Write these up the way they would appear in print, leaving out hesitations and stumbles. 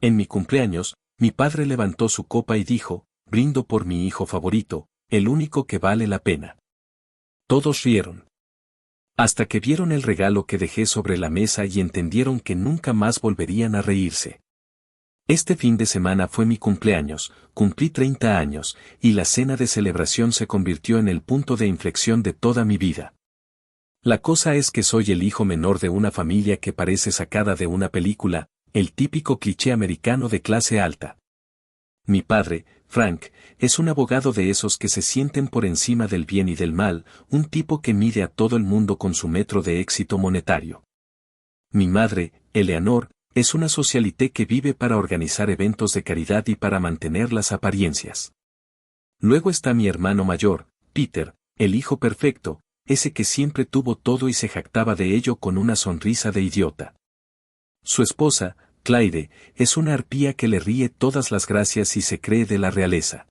En mi cumpleaños, mi padre levantó su copa y dijo, brindo por mi hijo favorito, el único que vale la pena. Todos rieron. Hasta que vieron el regalo que dejé sobre la mesa y entendieron que nunca más volverían a reírse. Este fin de semana fue mi cumpleaños, cumplí 30 años, y la cena de celebración se convirtió en el punto de inflexión de toda mi vida. La cosa es que soy el hijo menor de una familia que parece sacada de una película, el típico cliché americano de clase alta. Mi padre, Frank, es un abogado de esos que se sienten por encima del bien y del mal, un tipo que mide a todo el mundo con su metro de éxito monetario. Mi madre, Eleanor, es una socialité que vive para organizar eventos de caridad y para mantener las apariencias. Luego está mi hermano mayor, Peter, el hijo perfecto, ese que siempre tuvo todo y se jactaba de ello con una sonrisa de idiota. Su esposa, Claire, es una arpía que le ríe todas las gracias y se cree de la realeza.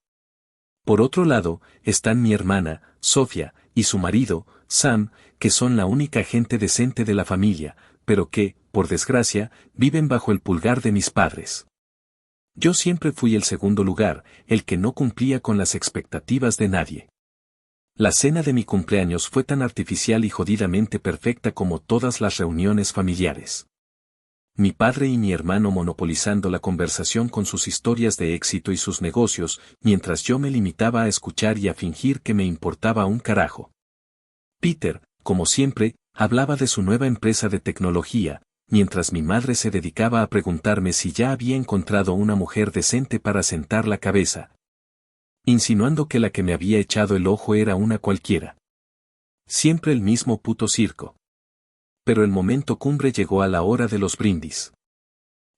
Por otro lado, están mi hermana, Sofía, y su marido, Sam, que son la única gente decente de la familia, pero que, por desgracia, viven bajo el pulgar de mis padres. Yo siempre fui el segundo lugar, el que no cumplía con las expectativas de nadie. La cena de mi cumpleaños fue tan artificial y jodidamente perfecta como todas las reuniones familiares. Mi padre y mi hermano monopolizando la conversación con sus historias de éxito y sus negocios, mientras yo me limitaba a escuchar y a fingir que me importaba un carajo. Peter, como siempre, hablaba de su nueva empresa de tecnología, mientras mi madre se dedicaba a preguntarme si ya había encontrado una mujer decente para sentar la cabeza, insinuando que la que me había echado el ojo era una cualquiera. Siempre el mismo puto circo. Pero el momento cumbre llegó a la hora de los brindis.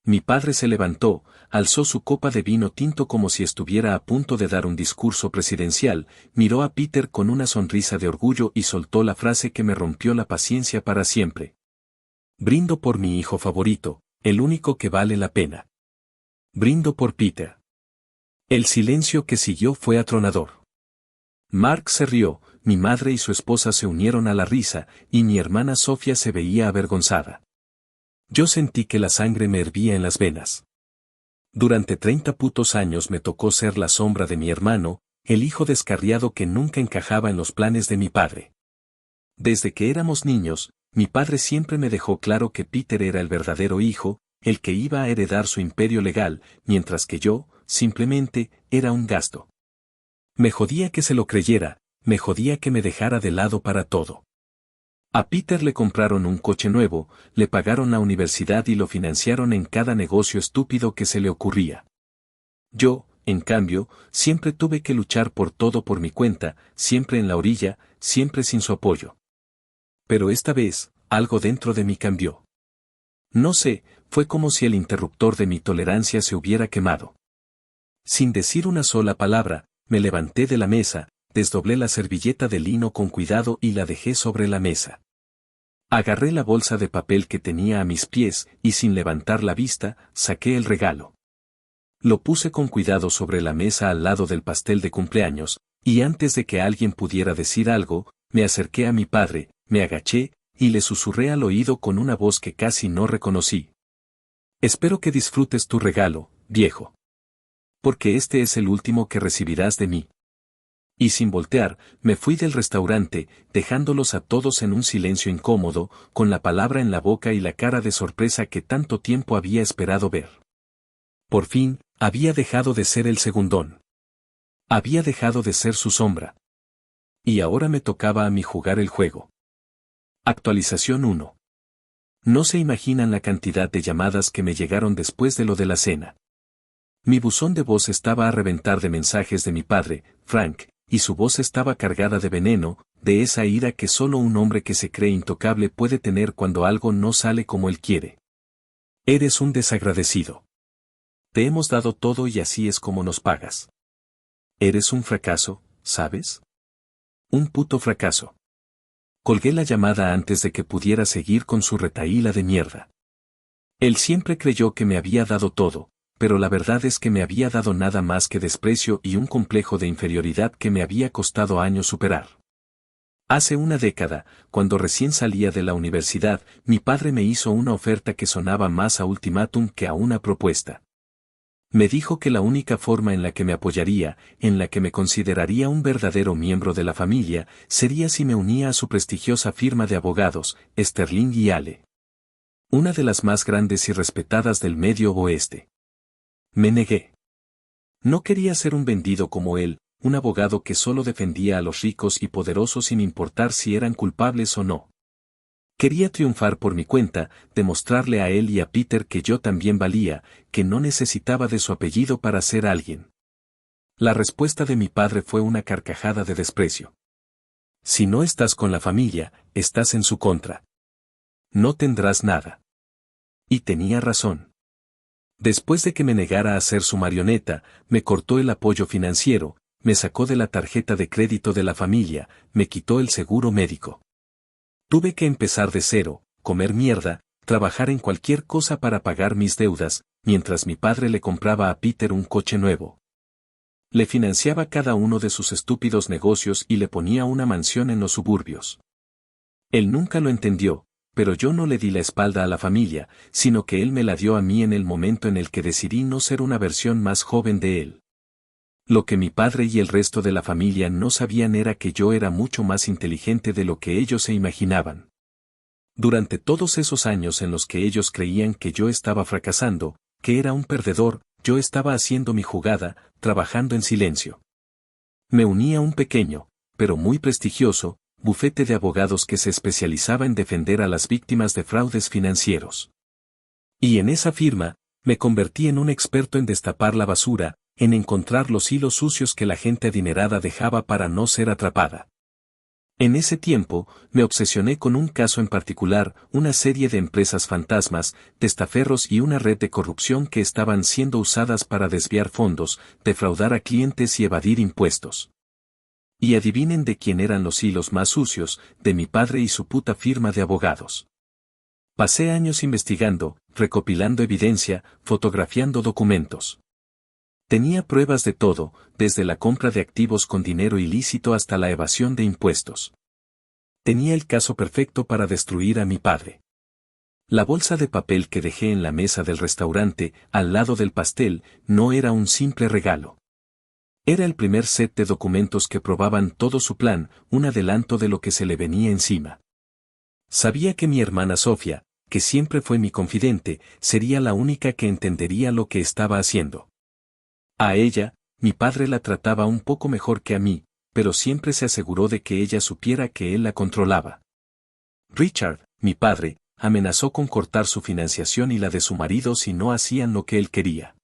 Mi padre se levantó, alzó su copa de vino tinto como si estuviera a punto de dar un discurso presidencial, miró a Peter con una sonrisa de orgullo y soltó la frase que me rompió la paciencia para siempre. Brindo por mi hijo favorito, el único que vale la pena. Brindo por Peter. El silencio que siguió fue atronador. Mark se rió, mi madre y su esposa se unieron a la risa, y mi hermana Sofía se veía avergonzada. Yo sentí que la sangre me hervía en las venas. Durante 30 putos años me tocó ser la sombra de mi hermano, el hijo descarriado que nunca encajaba en los planes de mi padre. Desde que éramos niños, mi padre siempre me dejó claro que Peter era el verdadero hijo, el que iba a heredar su imperio legal, mientras que yo, simplemente, era un gasto. Me jodía que se lo creyera, me jodía que me dejara de lado para todo. A Peter le compraron un coche nuevo, le pagaron la universidad y lo financiaron en cada negocio estúpido que se le ocurría. Yo, en cambio, siempre tuve que luchar por todo por mi cuenta, siempre en la orilla, siempre sin su apoyo. Pero esta vez, algo dentro de mí cambió. No sé, fue como si el interruptor de mi tolerancia se hubiera quemado. Sin decir una sola palabra, me levanté de la mesa, desdoblé la servilleta de lino con cuidado y la dejé sobre la mesa. Agarré la bolsa de papel que tenía a mis pies y sin levantar la vista, saqué el regalo. Lo puse con cuidado sobre la mesa al lado del pastel de cumpleaños, y antes de que alguien pudiera decir algo, me acerqué a mi padre, me agaché, y le susurré al oído con una voz que casi no reconocí. Espero que disfrutes tu regalo, viejo. Porque este es el último que recibirás de mí. Y sin voltear, me fui del restaurante, dejándolos a todos en un silencio incómodo, con la palabra en la boca y la cara de sorpresa que tanto tiempo había esperado ver. Por fin, había dejado de ser el segundón. Había dejado de ser su sombra. Y ahora me tocaba a mí jugar el juego. Actualización 1. No se imaginan la cantidad de llamadas que me llegaron después de lo de la cena. Mi buzón de voz estaba a reventar de mensajes de mi padre, Frank, y su voz estaba cargada de veneno, de esa ira que solo un hombre que se cree intocable puede tener cuando algo no sale como él quiere. Eres un desagradecido. Te hemos dado todo y así es como nos pagas. Eres un fracaso, ¿sabes? Un puto fracaso. Colgué la llamada antes de que pudiera seguir con su retahíla de mierda. Él siempre creyó que me había dado todo, pero la verdad es que me había dado nada más que desprecio y un complejo de inferioridad que me había costado años superar. Hace una década, cuando recién salía de la universidad, mi padre me hizo una oferta que sonaba más a ultimátum que a una propuesta. Me dijo que la única forma en la que me apoyaría, en la que me consideraría un verdadero miembro de la familia, sería si me unía a su prestigiosa firma de abogados, Sterling y Ale. Una de las más grandes y respetadas del Medio Oeste. Me negué. No quería ser un vendido como él, un abogado que solo defendía a los ricos y poderosos sin importar si eran culpables o no. Quería triunfar por mi cuenta, demostrarle a él y a Peter que yo también valía, que no necesitaba de su apellido para ser alguien. La respuesta de mi padre fue una carcajada de desprecio. Si no estás con la familia, estás en su contra. No tendrás nada. Y tenía razón. Después de que me negara a ser su marioneta, me cortó el apoyo financiero, me sacó de la tarjeta de crédito de la familia, me quitó el seguro médico. Tuve que empezar de cero, comer mierda, trabajar en cualquier cosa para pagar mis deudas, mientras mi padre le compraba a Peter un coche nuevo. Le financiaba cada uno de sus estúpidos negocios y le ponía una mansión en los suburbios. Él nunca lo entendió, pero yo no le di la espalda a la familia, sino que él me la dio a mí en el momento en el que decidí no ser una versión más joven de él. Lo que mi padre y el resto de la familia no sabían era que yo era mucho más inteligente de lo que ellos se imaginaban. Durante todos esos años en los que ellos creían que yo estaba fracasando, que era un perdedor, yo estaba haciendo mi jugada, trabajando en silencio. Me uní a un pequeño, pero muy prestigioso, bufete de abogados que se especializaba en defender a las víctimas de fraudes financieros. Y en esa firma, me convertí en un experto en destapar la basura, en encontrar los hilos sucios que la gente adinerada dejaba para no ser atrapada. En ese tiempo, me obsesioné con un caso en particular, una serie de empresas fantasmas, testaferros y una red de corrupción que estaban siendo usadas para desviar fondos, defraudar a clientes y evadir impuestos. Y adivinen de quién eran los hilos más sucios, de mi padre y su puta firma de abogados. Pasé años investigando, recopilando evidencia, fotografiando documentos. Tenía pruebas de todo, desde la compra de activos con dinero ilícito hasta la evasión de impuestos. Tenía el caso perfecto para destruir a mi padre. La bolsa de papel que dejé en la mesa del restaurante, al lado del pastel, no era un simple regalo. Era el primer set de documentos que probaban todo su plan, un adelanto de lo que se le venía encima. Sabía que mi hermana Sofía, que siempre fue mi confidente, sería la única que entendería lo que estaba haciendo. A ella, mi padre la trataba un poco mejor que a mí, pero siempre se aseguró de que ella supiera que él la controlaba. Richard, mi padre, amenazó con cortar su financiación y la de su marido si no hacían lo que él quería.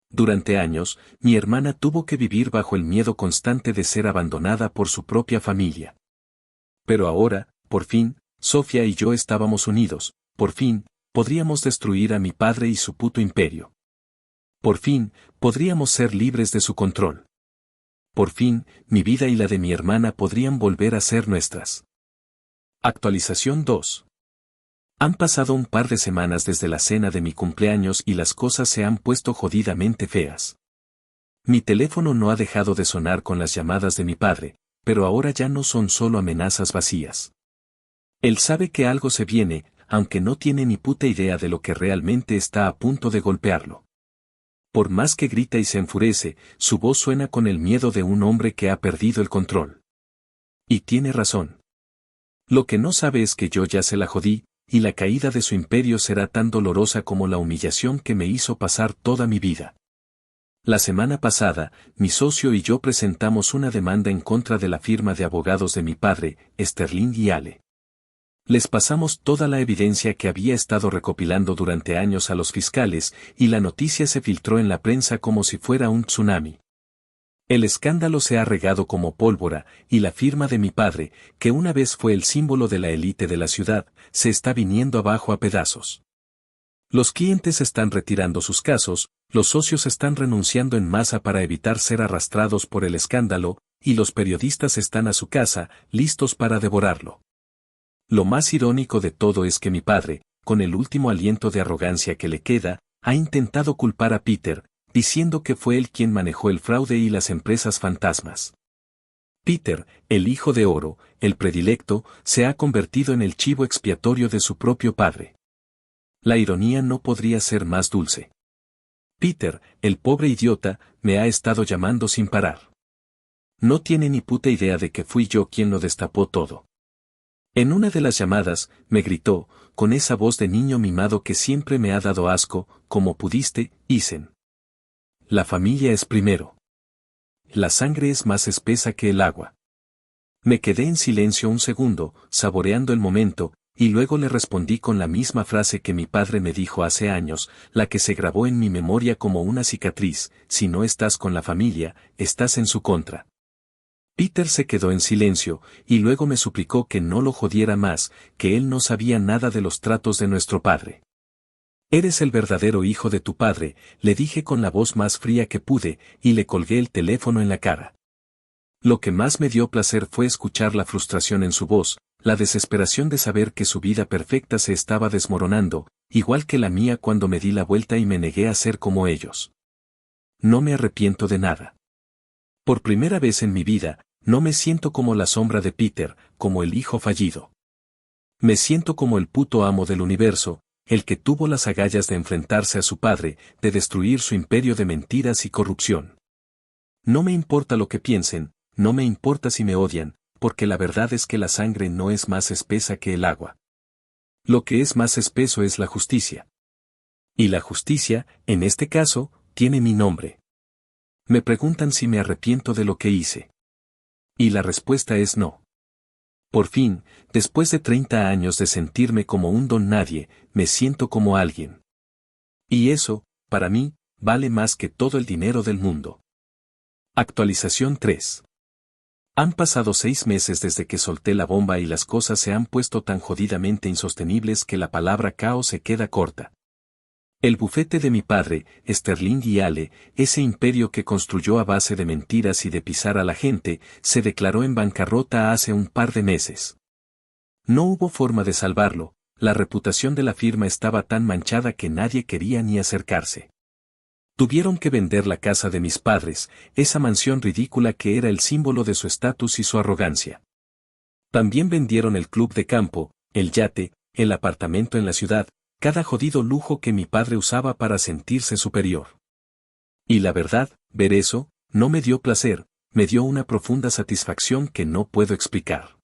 Durante años, mi hermana tuvo que vivir bajo el miedo constante de ser abandonada por su propia familia. Pero ahora, por fin, Sofía y yo estábamos unidos, por fin, podríamos destruir a mi padre y su puto imperio. Por fin, podríamos ser libres de su control. Por fin, mi vida y la de mi hermana podrían volver a ser nuestras. Actualización 2. Han pasado un par de semanas desde la cena de mi cumpleaños y las cosas se han puesto jodidamente feas. Mi teléfono no ha dejado de sonar con las llamadas de mi padre, pero ahora ya no son solo amenazas vacías. Él sabe que algo se viene, aunque no tiene ni puta idea de lo que realmente está a punto de golpearlo. Por más que grita y se enfurece, su voz suena con el miedo de un hombre que ha perdido el control. Y tiene razón. Lo que no sabe es que yo ya se la jodí, y la caída de su imperio será tan dolorosa como la humillación que me hizo pasar toda mi vida. La semana pasada, mi socio y yo presentamos una demanda en contra de la firma de abogados de mi padre, Sterling y Ale. Les pasamos toda la evidencia que había estado recopilando durante años a los fiscales, y la noticia se filtró en la prensa como si fuera un tsunami. El escándalo se ha regado como pólvora, y la firma de mi padre, que una vez fue el símbolo de la élite de la ciudad, se está viniendo abajo a pedazos. Los clientes están retirando sus casos, los socios están renunciando en masa para evitar ser arrastrados por el escándalo, y los periodistas están a su casa, listos para devorarlo. Lo más irónico de todo es que mi padre, con el último aliento de arrogancia que le queda, ha intentado culpar a Peter, diciendo que fue él quien manejó el fraude y las empresas fantasmas. Peter, el hijo de oro, el predilecto, se ha convertido en el chivo expiatorio de su propio padre. La ironía no podría ser más dulce. Peter, el pobre idiota, me ha estado llamando sin parar. No tiene ni puta idea de que fui yo quien lo destapó todo. En una de las llamadas, me gritó, con esa voz de niño mimado que siempre me ha dado asco, como pudiste, Ethan. La familia es primero. La sangre es más espesa que el agua. Me quedé en silencio un segundo, saboreando el momento, y luego le respondí con la misma frase que mi padre me dijo hace años, la que se grabó en mi memoria como una cicatriz: si no estás con la familia, estás en su contra. Peter se quedó en silencio, y luego me suplicó que no lo jodiera más, que él no sabía nada de los tratos de nuestro padre. Eres el verdadero hijo de tu padre, le dije con la voz más fría que pude, y le colgué el teléfono en la cara. Lo que más me dio placer fue escuchar la frustración en su voz, la desesperación de saber que su vida perfecta se estaba desmoronando, igual que la mía cuando me di la vuelta y me negué a ser como ellos. No me arrepiento de nada. Por primera vez en mi vida, no me siento como la sombra de Peter, como el hijo fallido. Me siento como el puto amo del universo, el que tuvo las agallas de enfrentarse a su padre, de destruir su imperio de mentiras y corrupción. No me importa lo que piensen, no me importa si me odian, porque la verdad es que la sangre no es más espesa que el agua. Lo que es más espeso es la justicia. Y la justicia, en este caso, tiene mi nombre. Me preguntan si me arrepiento de lo que hice. Y la respuesta es no. Por fin, después de 30 años de sentirme como un don nadie, me siento como alguien. Y eso, para mí, vale más que todo el dinero del mundo. Actualización 3. Han pasado 6 meses desde que solté la bomba y las cosas se han puesto tan jodidamente insostenibles que la palabra caos se queda corta. El bufete de mi padre, Sterling y Ale, ese imperio que construyó a base de mentiras y de pisar a la gente, se declaró en bancarrota hace un par de meses. No hubo forma de salvarlo, la reputación de la firma estaba tan manchada que nadie quería ni acercarse. Tuvieron que vender la casa de mis padres, esa mansión ridícula que era el símbolo de su estatus y su arrogancia. También vendieron el club de campo, el yate, el apartamento en la ciudad, cada jodido lujo que mi padre usaba para sentirse superior. Y la verdad, ver eso, no me dio placer, me dio una profunda satisfacción que no puedo explicar.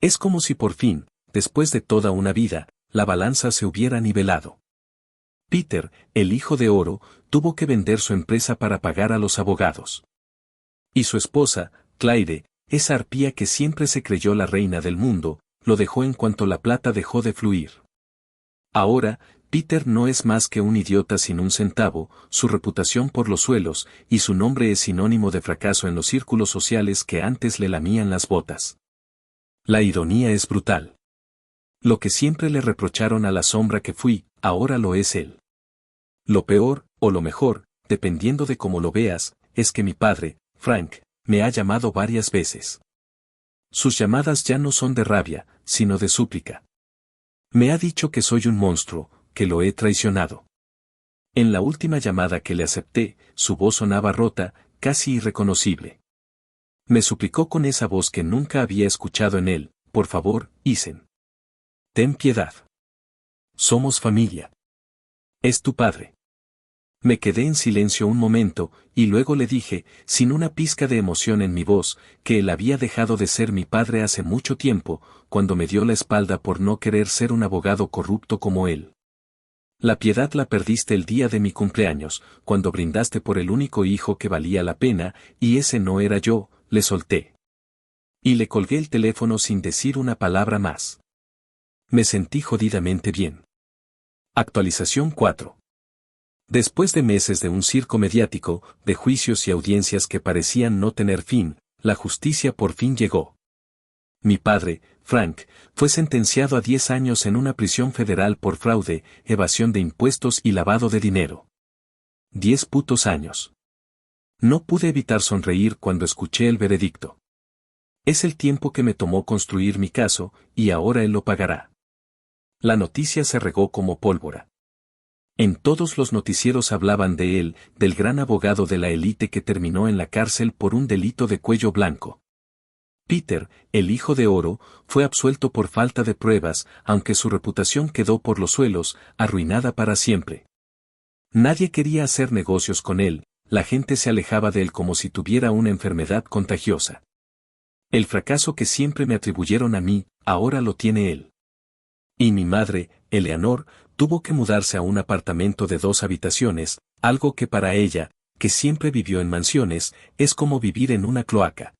Es como si por fin, después de toda una vida, la balanza se hubiera nivelado. Peter, el hijo de oro, tuvo que vender su empresa para pagar a los abogados. Y su esposa, Claire, esa arpía que siempre se creyó la reina del mundo, lo dejó en cuanto la plata dejó de fluir. Ahora, Peter no es más que un idiota sin un centavo, su reputación por los suelos, y su nombre es sinónimo de fracaso en los círculos sociales que antes le lamían las botas. La ironía es brutal. Lo que siempre le reprocharon a la sombra que fui, ahora lo es él. Lo peor, o lo mejor, dependiendo de cómo lo veas, es que mi padre, Frank, me ha llamado varias veces. Sus llamadas ya no son de rabia, sino de súplica. Me ha dicho que soy un monstruo, que lo he traicionado. En la última llamada que le acepté, su voz sonaba rota, casi irreconocible. Me suplicó con esa voz que nunca había escuchado en él: por favor, Ethan. Ten piedad. Somos familia. Es tu padre. Me quedé en silencio un momento, y luego le dije, sin una pizca de emoción en mi voz, que él había dejado de ser mi padre hace mucho tiempo, cuando me dio la espalda por no querer ser un abogado corrupto como él. La piedad la perdiste el día de mi cumpleaños, cuando brindaste por el único hijo que valía la pena, y ese no era yo, le solté. Y le colgué el teléfono sin decir una palabra más. Me sentí jodidamente bien. Actualización 4. Después de meses de un circo mediático, de juicios y audiencias que parecían no tener fin, la justicia por fin llegó. Mi padre, Frank, fue sentenciado a 10 años en una prisión federal por fraude, evasión de impuestos y lavado de dinero. 10 putos años. No pude evitar sonreír cuando escuché el veredicto. Es el tiempo que me tomó construir mi caso, y ahora él lo pagará. La noticia se regó como pólvora. En todos los noticieros hablaban de él, del gran abogado de la élite que terminó en la cárcel por un delito de cuello blanco. Peter, el hijo de oro, fue absuelto por falta de pruebas, aunque su reputación quedó por los suelos, arruinada para siempre. Nadie quería hacer negocios con él, la gente se alejaba de él como si tuviera una enfermedad contagiosa. El fracaso que siempre me atribuyeron a mí, ahora lo tiene él. Y mi madre, Eleanor, tuvo que mudarse a un apartamento de 2 habitaciones, algo que para ella, que siempre vivió en mansiones, es como vivir en una cloaca.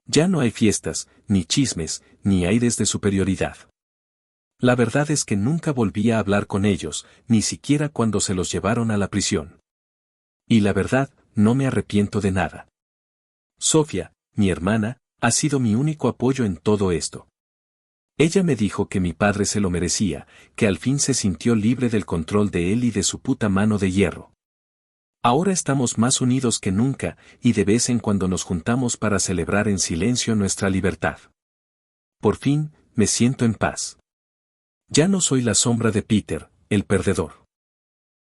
Ya no hay fiestas, ni chismes, ni aires de superioridad. La verdad es que nunca volví a hablar con ellos, ni siquiera cuando se los llevaron a la prisión. Y la verdad, no me arrepiento de nada. Sofía, mi hermana, ha sido mi único apoyo en todo esto. Ella me dijo que mi padre se lo merecía, que al fin se sintió libre del control de él y de su puta mano de hierro. Ahora estamos más unidos que nunca, y de vez en cuando nos juntamos para celebrar en silencio nuestra libertad. Por fin, me siento en paz. Ya no soy la sombra de Peter, el perdedor.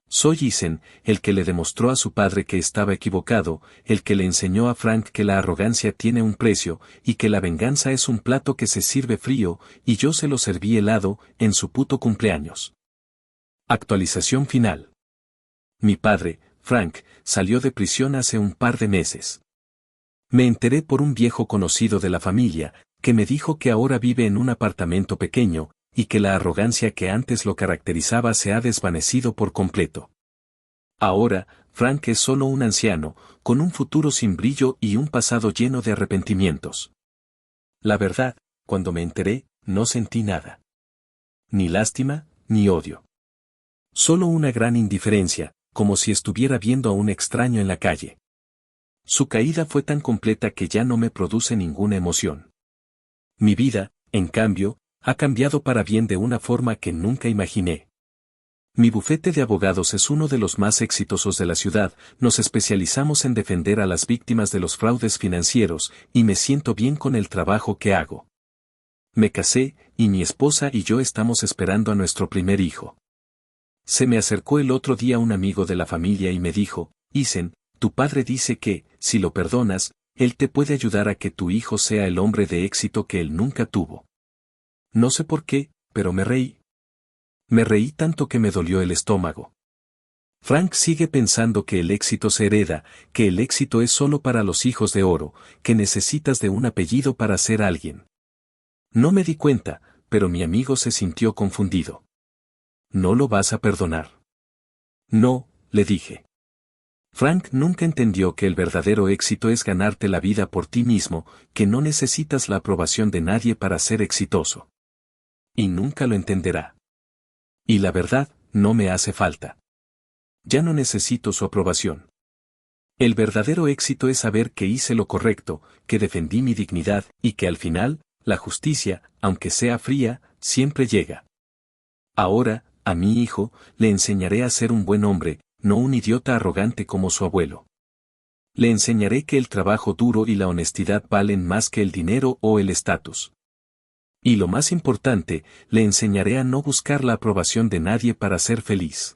Soy Ethan, el que le demostró a su padre que estaba equivocado, el que le enseñó a Frank que la arrogancia tiene un precio, y que la venganza es un plato que se sirve frío, y yo se lo serví helado, en su puto cumpleaños. Actualización final. Mi padre, Frank, salió de prisión hace un par de meses. Me enteré por un viejo conocido de la familia, que me dijo que ahora vive en un apartamento pequeño, y que la arrogancia que antes lo caracterizaba se ha desvanecido por completo. Ahora, Frank es solo un anciano, con un futuro sin brillo y un pasado lleno de arrepentimientos. La verdad, cuando me enteré, no sentí nada. Ni lástima, ni odio. Solo una gran indiferencia, como si estuviera viendo a un extraño en la calle. Su caída fue tan completa que ya no me produce ninguna emoción. Mi vida, en cambio, ha cambiado para bien de una forma que nunca imaginé. Mi bufete de abogados es uno de los más exitosos de la ciudad, nos especializamos en defender a las víctimas de los fraudes financieros, y me siento bien con el trabajo que hago. Me casé, y mi esposa y yo estamos esperando a nuestro primer hijo. Se me acercó el otro día un amigo de la familia y me dijo, Ethan, tu padre dice que, si lo perdonas, él te puede ayudar a que tu hijo sea el hombre de éxito que él nunca tuvo. No sé por qué, pero me reí. Me reí tanto que me dolió el estómago. Frank sigue pensando que el éxito se hereda, que el éxito es solo para los hijos de oro, que necesitas de un apellido para ser alguien. No me di cuenta, pero mi amigo se sintió confundido. ¿No lo vas a perdonar? No, le dije. Frank nunca entendió que el verdadero éxito es ganarte la vida por ti mismo, que no necesitas la aprobación de nadie para ser exitoso. Y nunca lo entenderá. Y la verdad, no me hace falta. Ya no necesito su aprobación. El verdadero éxito es saber que hice lo correcto, que defendí mi dignidad, y que al final, la justicia, aunque sea fría, siempre llega. Ahora, a mi hijo, le enseñaré a ser un buen hombre, no un idiota arrogante como su abuelo. Le enseñaré que el trabajo duro y la honestidad valen más que el dinero o el estatus. Y lo más importante, le enseñaré a no buscar la aprobación de nadie para ser feliz.